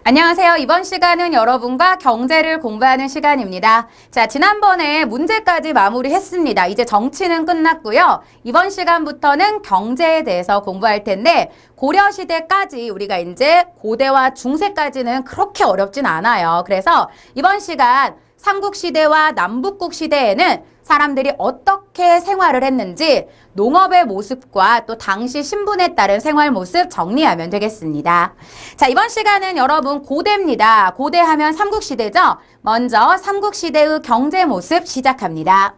안녕하세요. 이번 시간은 여러분과 경제를 공부하는 시간입니다. 자, 지난번에 문제까지 마무리했습니다. 이제 정치는 끝났고요. 이번 시간부터는 경제에 대해서 공부할 텐데 고려시대까지 우리가 이제 고대와 중세까지는 그렇게 어렵진 않아요. 그래서 이번 시간 삼국시대와 남북국시대에는 사람들이 어떻게 생활을 했는지 농업의 모습과 또 당시 신분에 따른 생활 모습 정리하면 되겠습니다. 자, 이번 시간은 여러분 고대입니다. 고대하면 삼국시대죠? 먼저 삼국시대의 경제 모습 시작합니다.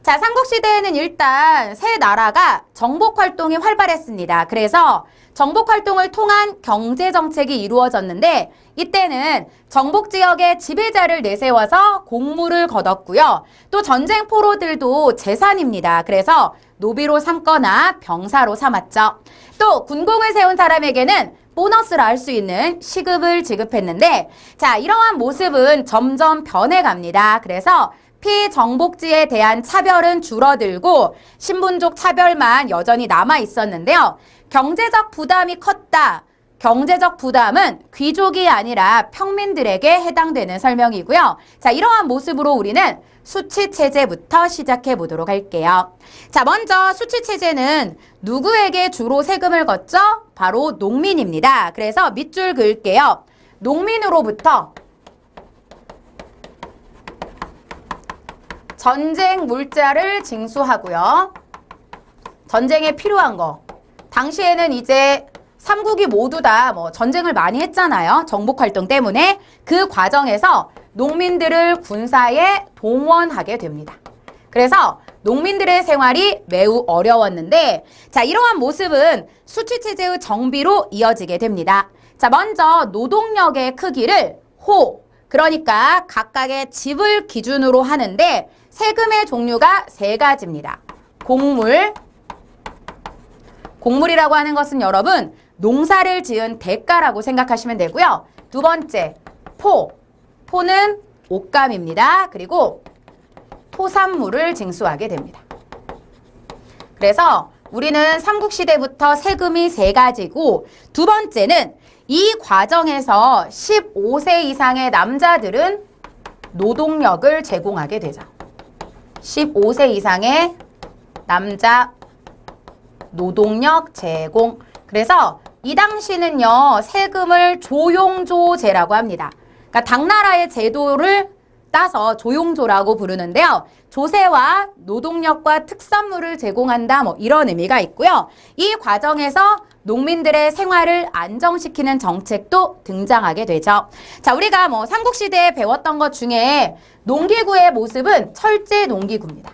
자, 삼국시대에는 일단 세 나라가 정복활동이 활발했습니다. 그래서 정복활동을 통한 경제정책이 이루어졌는데 이때는 정복지역에 지배자를 내세워서 공물을 거뒀고요. 또 전쟁 포로들도 재산입니다. 그래서 노비로 삼거나 병사로 삼았죠. 또 군공을 세운 사람에게는 보너스라 할 수 있는 시급을 지급했는데 자, 이러한 모습은 점점 변해갑니다. 그래서 피정복지에 대한 차별은 줄어들고 신분족 차별만 여전히 남아 있었는데요. 경제적 부담이 컸다. 경제적 부담은 귀족이 아니라 평민들에게 해당되는 설명이고요. 자, 이러한 모습으로 우리는 수치체제부터 시작해 보도록 할게요. 자, 먼저 수치체제는 누구에게 주로 세금을 걷죠? 바로 농민입니다. 그래서 밑줄 그을게요. 농민으로부터 전쟁 물자를 징수하고요. 전쟁에 필요한 거. 당시에는 이제 삼국이 모두 다 전쟁을 많이 했잖아요. 정복활동 때문에. 그 과정에서 농민들을 군사에 동원하게 됩니다. 그래서 농민들의 생활이 매우 어려웠는데 자, 이러한 모습은 수치체제의 정비로 이어지게 됩니다. 자, 먼저 노동력의 크기를 호, 그러니까 각각의 집을 기준으로 하는데 세금의 종류가 세 가지입니다. 곡물이라고 하는 것은 여러분 농사를 지은 대가라고 생각하시면 되고요. 두 번째, 포는 옷감입니다. 그리고 토산물을 징수하게 됩니다. 그래서 우리는 삼국시대부터 세금이 세 가지고 두 번째는 이 과정에서 15세 이상의 남자들은 노동력을 제공하게 되죠. 15세 이상의 남자 노동력 제공. 그래서 이 당시는요, 세금을 조용조제라고 합니다. 그러니까 당나라의 제도를 따서 조용조라고 부르는데요. 조세와 노동력과 특산물을 제공한다, 이런 의미가 있고요. 이 과정에서 농민들의 생활을 안정시키는 정책도 등장하게 되죠. 자, 우리가 삼국시대에 배웠던 것 중에 농기구의 모습은 철제 농기구입니다.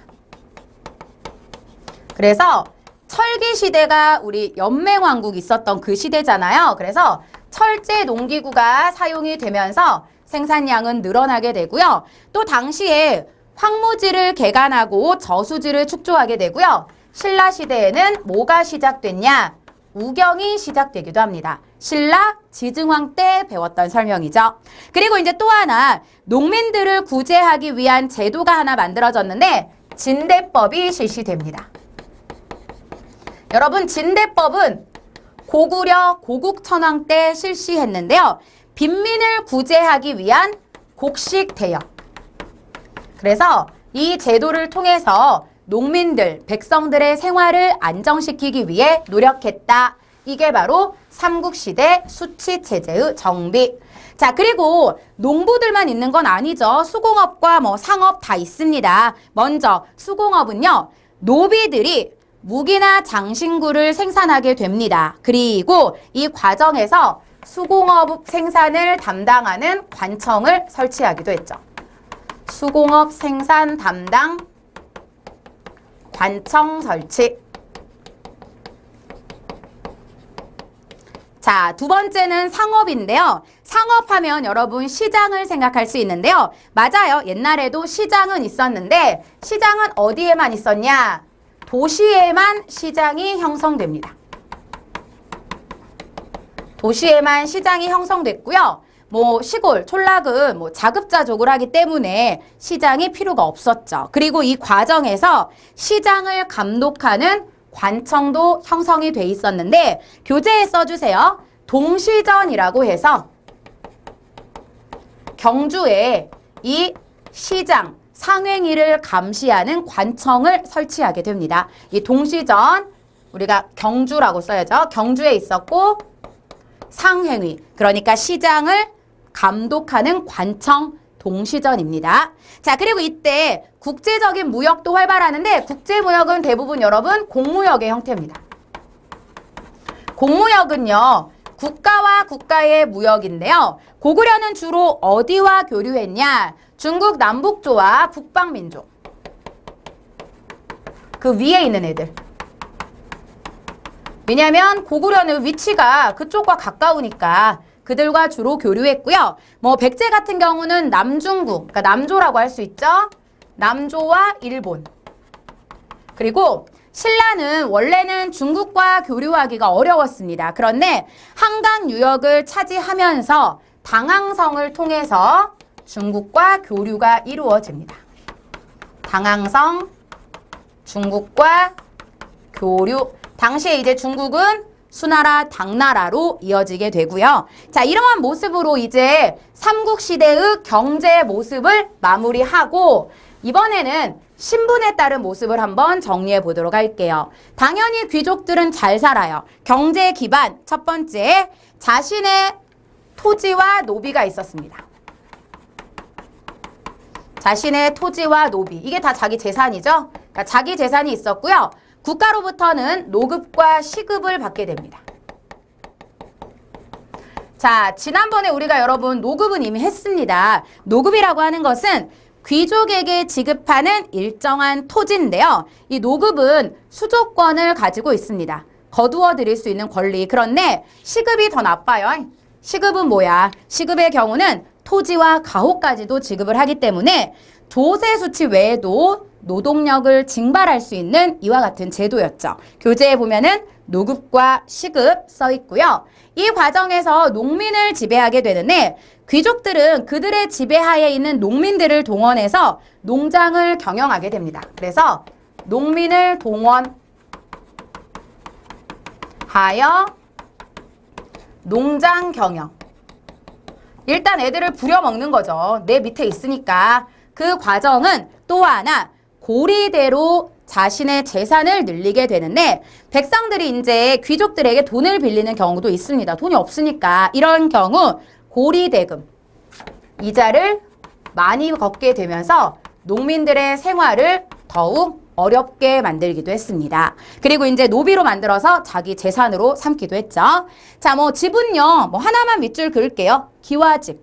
그래서 철기 시대가 우리 연맹왕국이 있었던 그 시대잖아요. 그래서 철제 농기구가 사용이 되면서 생산량은 늘어나게 되고요. 또 당시에 황무지를 개간하고 저수지를 축조하게 되고요. 신라 시대에는 뭐가 시작됐냐? 우경이 시작되기도 합니다. 신라 지증왕 때 배웠던 설명이죠. 그리고 이제 또 하나 농민들을 구제하기 위한 제도가 하나 만들어졌는데 진대법이 실시됩니다. 여러분, 진대법은 고구려 고국천왕 때 실시했는데요. 빈민을 구제하기 위한 곡식 대역. 그래서 이 제도를 통해서 농민들, 백성들의 생활을 안정시키기 위해 노력했다. 이게 바로 삼국시대 수치체제의 정비. 자, 그리고 농부들만 있는 건 아니죠. 수공업과 상업 다 있습니다. 먼저 수공업은요, 노비들이 무기나 장신구를 생산하게 됩니다. 그리고 이 과정에서 수공업 생산을 담당하는 관청을 설치하기도 했죠. 수공업 생산 담당 관청 설치. 자, 두 번째는 상업인데요. 상업하면 여러분 시장을 생각할 수 있는데요. 맞아요. 옛날에도 시장은 있었는데 시장은 어디에만 있었냐? 도시에만 시장이 형성됩니다. 도시에만 시장이 형성됐고요. 시골, 촌락은 자급자족을 하기 때문에 시장이 필요가 없었죠. 그리고 이 과정에서 시장을 감독하는 관청도 형성이 돼 있었는데 교재에 써주세요. 동시전이라고 해서 경주에 이 시장, 상행위를 감시하는 관청을 설치하게 됩니다. 이 동시전 우리가 경주라고 써야죠. 경주에 있었고 상행위, 그러니까 시장을 감독하는 관청 동시전입니다. 자, 그리고 이때 국제적인 무역도 활발하는데 국제무역은 대부분 여러분 공무역의 형태입니다. 공무역은요, 국가와 국가의 무역인데요. 고구려는 주로 어디와 교류했냐? 중국 남북조와 북방민족. 그 위에 있는 애들. 왜냐하면 고구려는 위치가 그쪽과 가까우니까 그들과 주로 교류했고요. 뭐 백제 같은 경우는 남중국, 그러니까 남조라고 할 수 있죠. 남조와 일본. 그리고 신라는 원래는 중국과 교류하기가 어려웠습니다. 그런데 한강 유역을 차지하면서 당항성을 통해서 중국과 교류가 이루어집니다. 당항성, 중국과 교류. 당시에 이제 중국은 수나라, 당나라로 이어지게 되고요. 자, 이러한 모습으로 이제 삼국시대의 경제 모습을 마무리하고 이번에는 신분에 따른 모습을 한번 정리해 보도록 할게요. 당연히 귀족들은 잘 살아요. 경제 기반, 첫 번째, 자신의 토지와 노비가 있었습니다. 자신의 토지와 노비, 이게 다 자기 재산이죠. 그러니까 자기 재산이 있었고요. 국가로부터는 노급과 시급을 받게 됩니다. 자, 지난번에 우리가 여러분 노급은 이미 했습니다. 노급이라고 하는 것은 귀족에게 지급하는 일정한 토지인데요. 이 노급은 수조권을 가지고 있습니다. 거두어 드릴 수 있는 권리. 그런데 시급이 더 나빠요. 시급은 뭐야? 시급의 경우는 토지와 가호까지도 지급을 하기 때문에 조세 수치 외에도 노동력을 징발할 수 있는 이와 같은 제도였죠. 교재에 보면은 노급과 시급 써 있고요. 이 과정에서 농민을 지배하게 되는데 귀족들은 그들의 지배하에 있는 농민들을 동원해서 농장을 경영하게 됩니다. 그래서 농민을 동원하여 농장 경영. 일단 애들을 부려먹는 거죠. 내 밑에 있으니까. 그 과정은 또 하나 고리대로 자신의 재산을 늘리게 되는데 백성들이 이제 귀족들에게 돈을 빌리는 경우도 있습니다. 돈이 없으니까 이런 경우 고리대금 이자를 많이 걷게 되면서 농민들의 생활을 더욱 어렵게 만들기도 했습니다. 그리고 이제 노비로 만들어서 자기 재산으로 삼기도 했죠. 자, 뭐 집은요, 뭐 하나만 밑줄 그을게요. 기와집.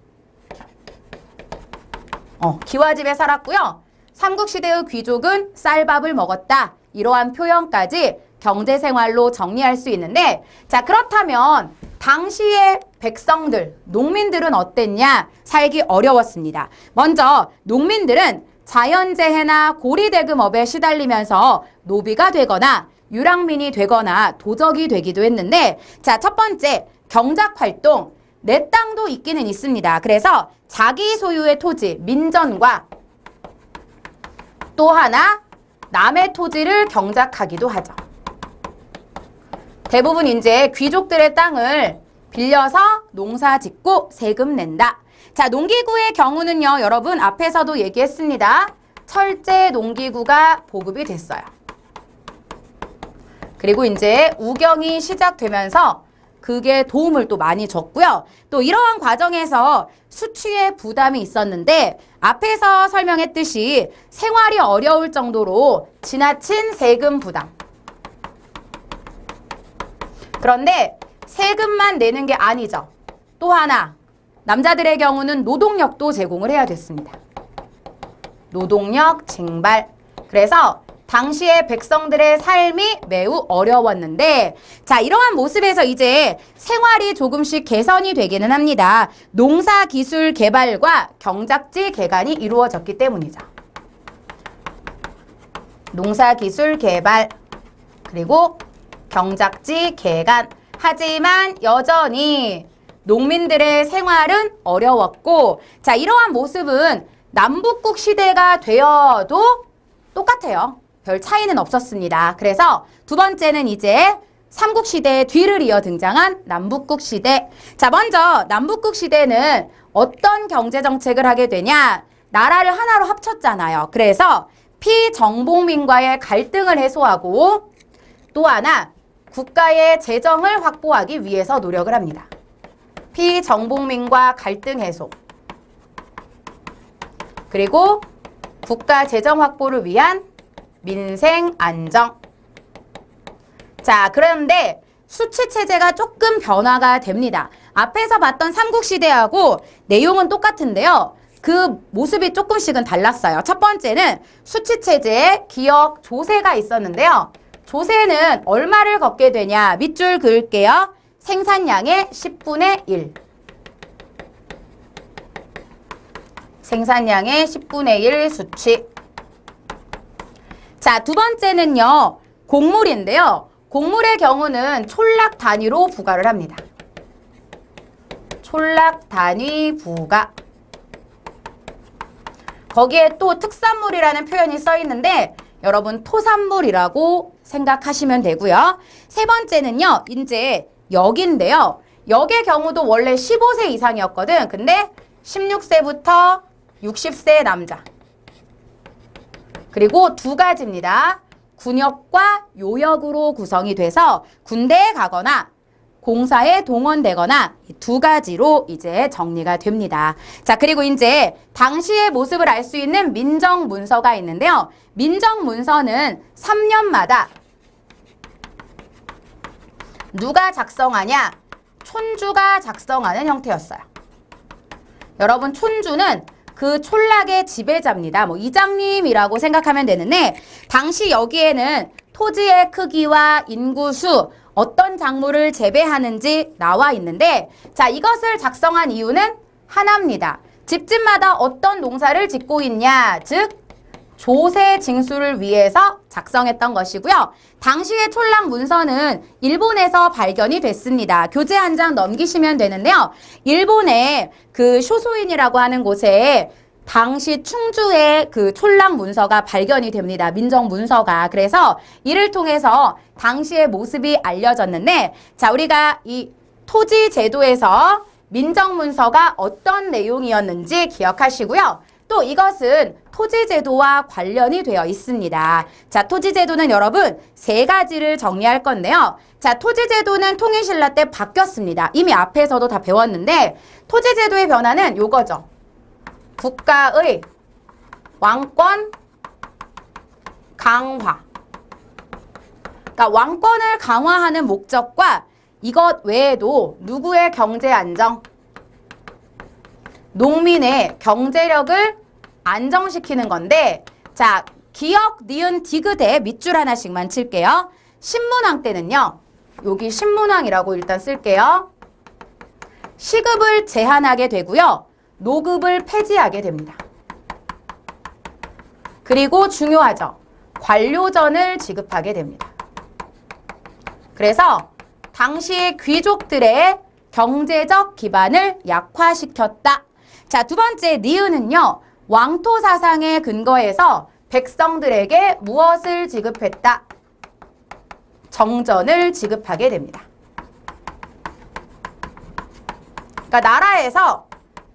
기와집에 살았고요. 삼국시대의 귀족은 쌀밥을 먹었다. 이러한 표현까지 경제생활로 정리할 수 있는데, 자, 그렇다면 당시의 백성들, 농민들은 어땠냐? 살기 어려웠습니다. 먼저 농민들은 자연재해나 고리대금업에 시달리면서 노비가 되거나 유랑민이 되거나 도적이 되기도 했는데, 자, 첫 번째 경작활동, 내 땅도 있기는 있습니다. 그래서 자기 소유의 토지, 민전과 또 하나 남의 토지를 경작하기도 하죠. 대부분 이제 귀족들의 땅을 빌려서 농사 짓고 세금 낸다. 자, 농기구의 경우는요, 여러분 앞에서도 얘기했습니다. 철제 농기구가 보급이 됐어요. 그리고 이제 우경이 시작되면서 그게 도움을 또 많이 줬고요. 또 이러한 과정에서 수취의 부담이 있었는데 앞에서 설명했듯이 생활이 어려울 정도로 지나친 세금 부담. 그런데 세금만 내는 게 아니죠. 또 하나, 남자들의 경우는 노동력도 제공을 해야 됐습니다. 노동력 징발. 그래서 당시의 백성들의 삶이 매우 어려웠는데, 자, 이러한 모습에서 이제 생활이 조금씩 개선이 되기는 합니다. 농사기술 개발과 경작지 개간이 이루어졌기 때문이죠. 농사기술 개발, 그리고 경작지 개간. 하지만 여전히 농민들의 생활은 어려웠고, 자, 이러한 모습은 남북국 시대가 되어도 똑같아요. 별 차이는 없었습니다. 그래서 두 번째는 이제 삼국시대의 뒤를 이어 등장한 남북국시대. 자, 먼저 남북국시대는 어떤 경제정책을 하게 되냐? 나라를 하나로 합쳤잖아요. 그래서 피정복민과의 갈등을 해소하고 또 하나 국가의 재정을 확보하기 위해서 노력을 합니다. 피정복민과 갈등 해소 그리고 국가 재정 확보를 위한 민생 안정. 자, 그런데 수치 체제가 조금 변화가 됩니다. 앞에서 봤던 삼국시대하고 내용은 똑같은데요. 그 모습이 조금씩은 달랐어요. 첫 번째는 수치 체제에 기역 조세가 있었는데요. 조세는 얼마를 걷게 되냐? 밑줄 그을게요. 생산량의 10분의 1. 생산량의 10분의 1 수치. 자, 두 번째는요. 곡물인데요. 곡물의 경우는 촌락 단위로 부과를 합니다. 촌락 단위 부과. 거기에 또 특산물이라는 표현이 써 있는데 여러분 토산물이라고 생각하시면 되고요. 세 번째는요. 이제 역인데요. 역의 경우도 원래 15세 이상이었거든. 근데 16세부터 60세 남자. 그리고 두 가지입니다. 군역과 요역으로 구성이 돼서 군대에 가거나 공사에 동원되거나 이 두 가지로 이제 정리가 됩니다. 자, 그리고 이제 당시의 모습을 알 수 있는 민정문서가 있는데요. 민정문서는 3년마다 누가 작성하냐? 촌주가 작성하는 형태였어요. 여러분, 촌주는 그 촌락의 지배자입니다. 뭐 이장님이라고 생각하면 되는데 당시 여기에는 토지의 크기와 인구수, 어떤 작물을 재배하는지 나와 있는데 자, 이것을 작성한 이유는 하나입니다. 집집마다 어떤 농사를 짓고 있냐, 즉 조세 징수를 위해서 작성했던 것이고요. 당시의 촌락 문서는 일본에서 발견이 됐습니다. 교재 한 장 넘기시면 되는데요. 일본의 그 쇼소인이라고 하는 곳에 당시 충주의 그 촌락 문서가 발견이 됩니다. 민정 문서가. 그래서 이를 통해서 당시의 모습이 알려졌는데 자, 우리가 이 토지 제도에서 민정 문서가 어떤 내용이었는지 기억하시고요. 또 이것은 토지제도와 관련이 되어 있습니다. 자, 토지제도는 여러분 세 가지를 정리할 건데요. 자, 토지제도는 통일신라 때 바뀌었습니다. 이미 앞에서도 다 배웠는데 토지제도의 변화는 요거죠. 국가의 왕권 강화. 그러니까 왕권을 강화하는 목적과 이것 외에도 누구의 경제 안정? 농민의 경제력을 안정시키는 건데 자, 기역, 니은, 디귿에 밑줄 하나씩만 칠게요. 신문왕 때는요. 여기 신문왕이라고 일단 쓸게요. 시급을 제한하게 되고요. 노급을 폐지하게 됩니다. 그리고 중요하죠. 관료전을 지급하게 됩니다. 그래서 당시 귀족들의 경제적 기반을 약화시켰다. 자, 두 번째 니은은요. 왕토 사상에 근거해서 백성들에게 무엇을 지급했다? 정전을 지급하게 됩니다. 그러니까 나라에서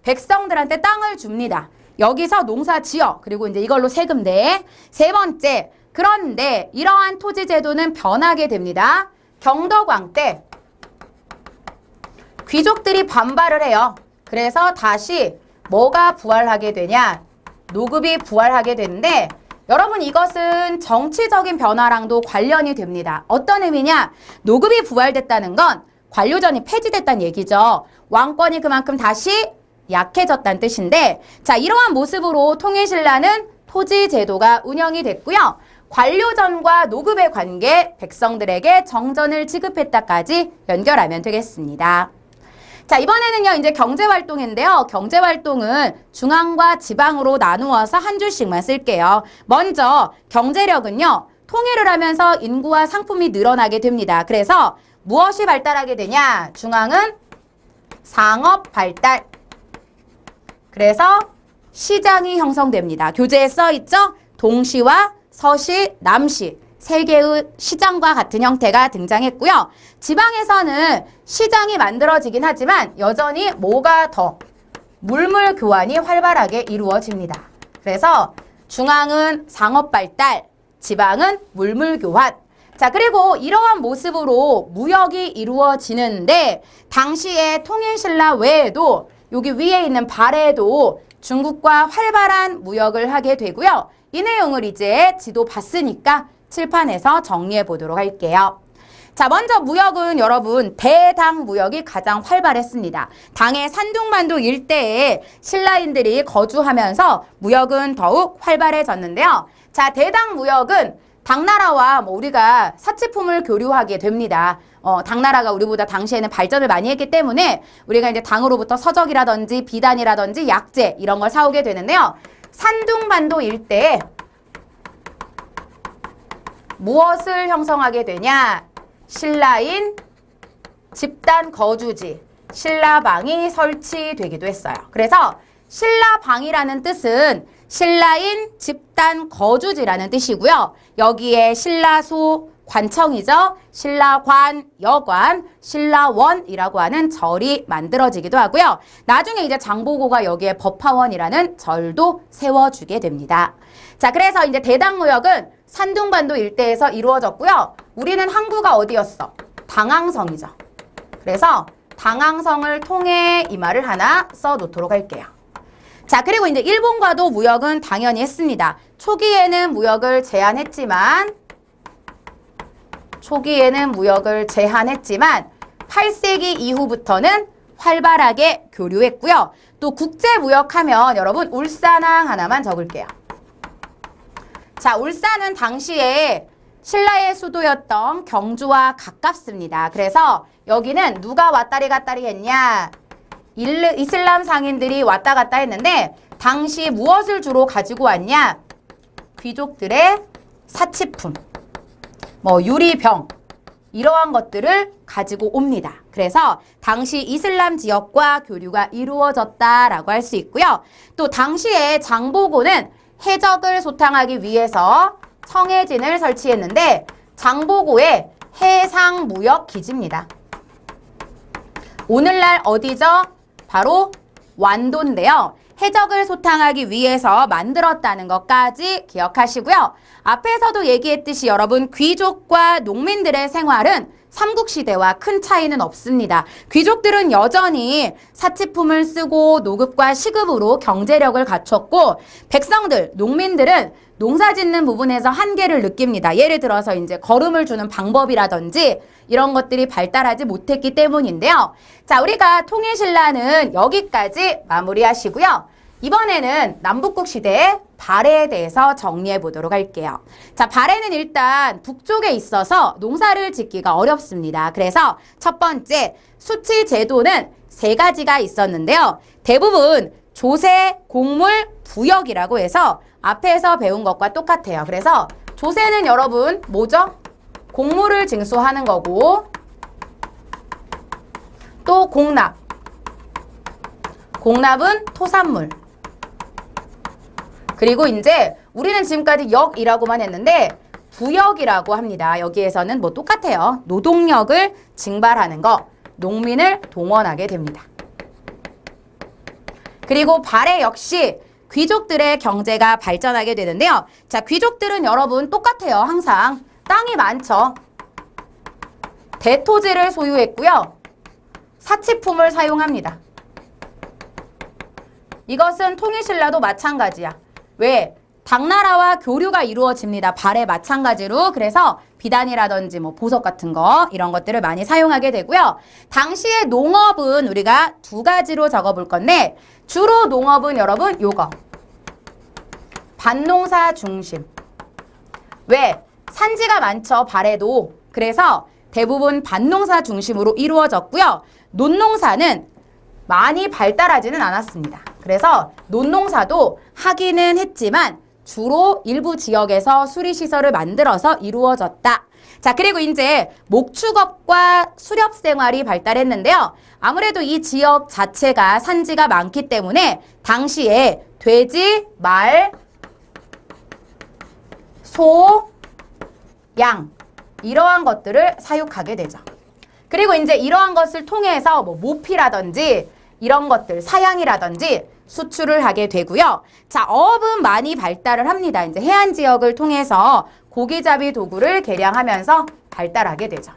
백성들한테 땅을 줍니다. 여기서 농사 지어. 그리고 이제 이걸로 세금 내. 세 번째, 그런데 이러한 토지 제도는 변하게 됩니다. 경덕왕 때 귀족들이 반발을 해요. 그래서 다시 뭐가 부활하게 되냐? 노급이 부활하게 되는데 여러분 이것은 정치적인 변화랑도 관련이 됩니다. 어떤 의미냐? 노급이 부활됐다는 건 관료전이 폐지됐다는 얘기죠. 왕권이 그만큼 다시 약해졌다는 뜻인데 자, 이러한 모습으로 통일신라는 토지 제도가 운영이 됐고요. 관료전과 노급의 관계, 백성들에게 정전을 지급했다까지 연결하면 되겠습니다. 자, 이번에는요, 이제 경제활동인데요. 경제활동은 중앙과 지방으로 나누어서 한 줄씩만 쓸게요. 먼저 경제력은요, 통일을 하면서 인구와 상품이 늘어나게 됩니다. 그래서 무엇이 발달하게 되냐? 중앙은 상업 발달. 그래서 시장이 형성됩니다. 교재에 써 있죠? 동시와 서시, 남시 세 개의 시장과 같은 형태가 등장했고요. 지방에서는 시장이 만들어지긴 하지만 여전히 뭐가 더 물물 교환이 활발하게 이루어집니다. 그래서 중앙은 상업 발달, 지방은 물물 교환. 자, 그리고 이러한 모습으로 무역이 이루어지는데 당시에 통일신라 외에도 여기 위에 있는 발해도 중국과 활발한 무역을 하게 되고요. 이 내용을 이제 지도 봤으니까 칠판에서 정리해 보도록 할게요. 자, 먼저 무역은 여러분 대당 무역이 가장 활발했습니다. 당의 산둥만도 일대에 신라인들이 거주하면서 무역은 더욱 활발해졌는데요. 자, 대당 무역은 당나라와 우리가 사치품을 교류하게 됩니다. 당나라가 우리보다 당시에는 발전을 많이 했기 때문에 우리가 이제 당으로부터 서적이라든지 비단이라든지 약재 이런 걸 사오게 되는데요. 산둥반도 일대에 무엇을 형성하게 되냐? 신라인 집단 거주지, 신라방이 설치되기도 했어요. 그래서 신라방이라는 뜻은 신라인 집단 거주지라는 뜻이고요. 여기에 신라소, 관청이죠. 신라관, 여관, 신라원이라고 하는 절이 만들어지기도 하고요. 나중에 이제 장보고가 여기에 법화원이라는 절도 세워주게 됩니다. 자, 그래서 이제 대당무역은 산둥반도 일대에서 이루어졌고요. 우리는 항구가 어디였어? 당항성이죠. 그래서 당항성을 통해 이 말을 하나 써놓도록 할게요. 자, 그리고 이제 일본과도 무역은 당연히 했습니다. 초기에는 무역을 제한했지만 8세기 이후부터는 활발하게 교류했고요. 또 국제무역하면 여러분 울산항 하나만 적을게요. 자, 울산은 당시에 신라의 수도였던 경주와 가깝습니다. 그래서 여기는 누가 왔다리 갔다리 했냐? 이슬람 상인들이 왔다 갔다 했는데 당시 무엇을 주로 가지고 왔냐? 귀족들의 사치품, 유리병 이러한 것들을 가지고 옵니다. 그래서 당시 이슬람 지역과 교류가 이루어졌다라고 할 수 있고요. 또 당시에 장보고는 해적을 소탕하기 위해서 청해진을 설치했는데 장보고의 해상무역기지입니다. 오늘날 어디죠? 바로 완도인데요. 해적을 소탕하기 위해서 만들었다는 것까지 기억하시고요. 앞에서도 얘기했듯이 여러분 귀족과 농민들의 생활은 삼국시대와 큰 차이는 없습니다. 귀족들은 여전히 사치품을 쓰고 노급과 시급으로 경제력을 갖췄고 백성들, 농민들은 농사 짓는 부분에서 한계를 느낍니다. 예를 들어서 이제 거름을 주는 방법이라든지 이런 것들이 발달하지 못했기 때문인데요. 자, 우리가 통일신라는 여기까지 마무리하시고요. 이번에는 남북국 시대의 발해에 대해서 정리해 보도록 할게요. 자, 발해는 일단 북쪽에 있어서 농사를 짓기가 어렵습니다. 그래서 첫 번째, 수치 제도는 3가지가 있었는데요. 대부분 조세, 곡물, 부역이라고 해서 앞에서 배운 것과 똑같아요. 그래서 조세는 여러분 뭐죠? 곡물을 징수하는 거고, 또 공납. 공납은 토산물. 그리고 이제 우리는 지금까지 역이라고만 했는데 부역이라고 합니다. 여기에서는 똑같아요. 노동력을 징발하는 거, 농민을 동원하게 됩니다. 그리고 발해 역시 귀족들의 경제가 발전하게 되는데요. 자, 귀족들은 여러분 똑같아요. 항상 땅이 많죠. 대토지를 소유했고요. 사치품을 사용합니다. 이것은 통일신라도 마찬가지야. 왜? 당나라와 교류가 이루어집니다. 발해 마찬가지로. 그래서 비단이라든지 보석 같은 거 이런 것들을 많이 사용하게 되고요. 당시의 농업은 우리가 2가지로 적어볼 건데 주로 농업은 여러분 요거 밭농사 중심. 왜? 산지가 많죠. 발해도. 그래서 대부분 밭농사 중심으로 이루어졌고요. 논농사는 많이 발달하지는 않았습니다. 그래서 논농사도 하기는 했지만 주로 일부 지역에서 수리시설을 만들어서 이루어졌다. 자, 그리고 이제 목축업과 수렵생활이 발달했는데요. 아무래도 이 지역 자체가 산지가 많기 때문에 당시에 돼지, 말, 소, 양 이러한 것들을 사육하게 되죠. 그리고 이제 이러한 것을 통해서 뭐 모피라든지 이런 것들, 사양이라든지 수출을 하게 되고요. 자, 어업은 많이 발달을 합니다. 이제 해안 지역을 통해서 고기잡이 도구를 개량하면서 발달하게 되죠.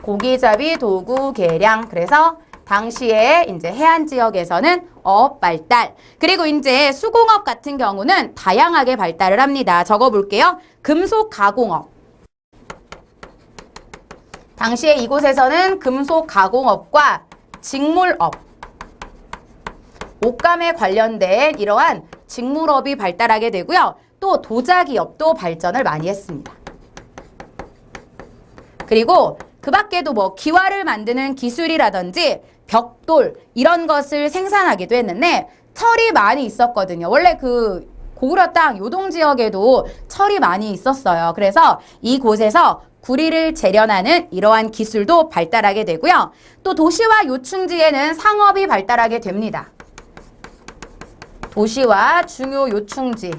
고기잡이 도구 개량. 그래서 당시에 이제 해안 지역에서는 어업 발달. 그리고 이제 수공업 같은 경우는 다양하게 발달을 합니다. 적어볼게요. 금속 가공업. 당시에 이곳에서는 금속 가공업과 직물업, 옷감에 관련된 이러한 직물업이 발달하게 되고요. 또 도자기업도 발전을 많이 했습니다. 그리고 그 밖에도 뭐 기와를 만드는 기술이라든지 벽돌 이런 것을 생산하기도 했는데 철이 많이 있었거든요. 원래 그 고구려 땅 요동 지역에도 철이 많이 있었어요. 그래서 이곳에서 구리를 재련하는 이러한 기술도 발달하게 되고요. 또 도시와 요충지에는 상업이 발달하게 됩니다. 도시와 중요 요충지,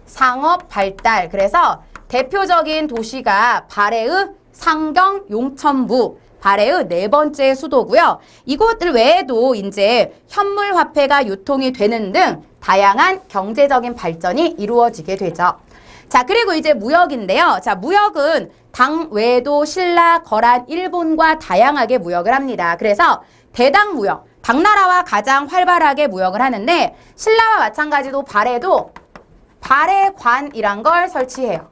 상업 발달. 그래서 대표적인 도시가 발해의 상경 용천부, 발해의 네 번째 수도고요. 이곳들 외에도 이제 현물 화폐가 유통이 되는 등 다양한 경제적인 발전이 이루어지게 되죠. 자, 그리고 이제 무역인데요. 자, 무역은 당 외에도 신라, 거란, 일본과 다양하게 무역을 합니다. 그래서 대당 무역, 당나라와 가장 활발하게 무역을 하는데 신라와 마찬가지로 발해도 발해관이란 걸 설치해요.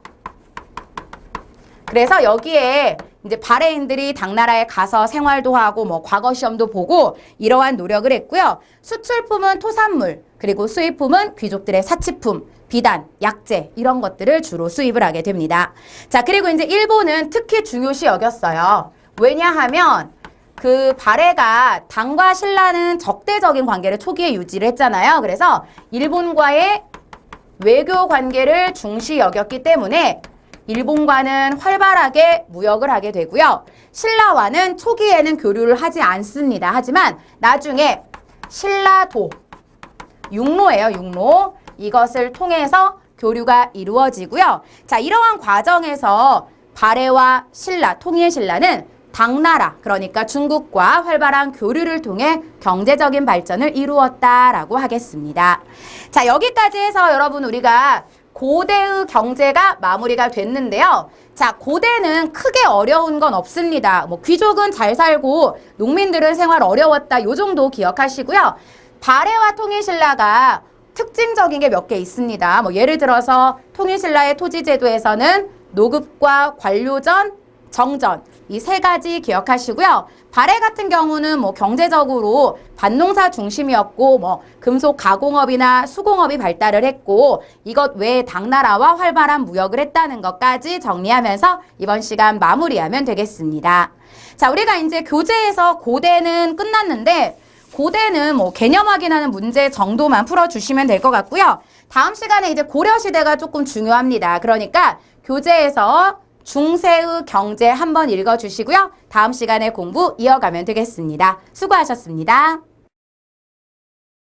그래서 여기에 이제 발해인들이 당나라에 가서 생활도 하고 뭐 과거 시험도 보고 이러한 노력을 했고요. 수출품은 토산물, 그리고 수입품은 귀족들의 사치품, 비단, 약재 이런 것들을 주로 수입을 하게 됩니다. 자, 그리고 이제 일본은 특히 중요시 여겼어요. 왜냐하면 그 발해가 당과 신라는 적대적인 관계를 초기에 유지를 했잖아요. 그래서 일본과의 외교 관계를 중시 여겼기 때문에 일본과는 활발하게 무역을 하게 되고요. 신라와는 초기에는 교류를 하지 않습니다. 하지만 나중에 신라도, 육로예요, 육로. 이것을 통해서 교류가 이루어지고요. 자, 이러한 과정에서 발해와 신라, 통일 신라는 당나라, 그러니까 중국과 활발한 교류를 통해 경제적인 발전을 이루었다라고 하겠습니다. 자, 여기까지 해서 여러분 우리가 고대의 경제가 마무리가 됐는데요. 자, 고대는 크게 어려운 건 없습니다. 뭐 귀족은 잘 살고 농민들은 생활 어려웠다. 요 정도 기억하시고요. 발해와 통일신라가 특징적인 게 몇 개 있습니다. 뭐 예를 들어서 통일신라의 토지제도에서는 노급과 관료전, 정전 이 세 가지 기억하시고요. 발해 같은 경우는 뭐 경제적으로 밭농사 중심이었고 뭐 금속 가공업이나 수공업이 발달을 했고 이것 외에 당나라와 활발한 무역을 했다는 것까지 정리하면서 이번 시간 마무리하면 되겠습니다. 자, 우리가 이제 교재에서 고대는 끝났는데 고대는 뭐 개념 확인하는 문제 정도만 풀어주시면 될 것 같고요. 다음 시간에 이제 고려시대가 조금 중요합니다. 그러니까 교재에서 중세의 경제 한번 읽어주시고요. 다음 시간에 공부 이어가면 되겠습니다. 수고하셨습니다.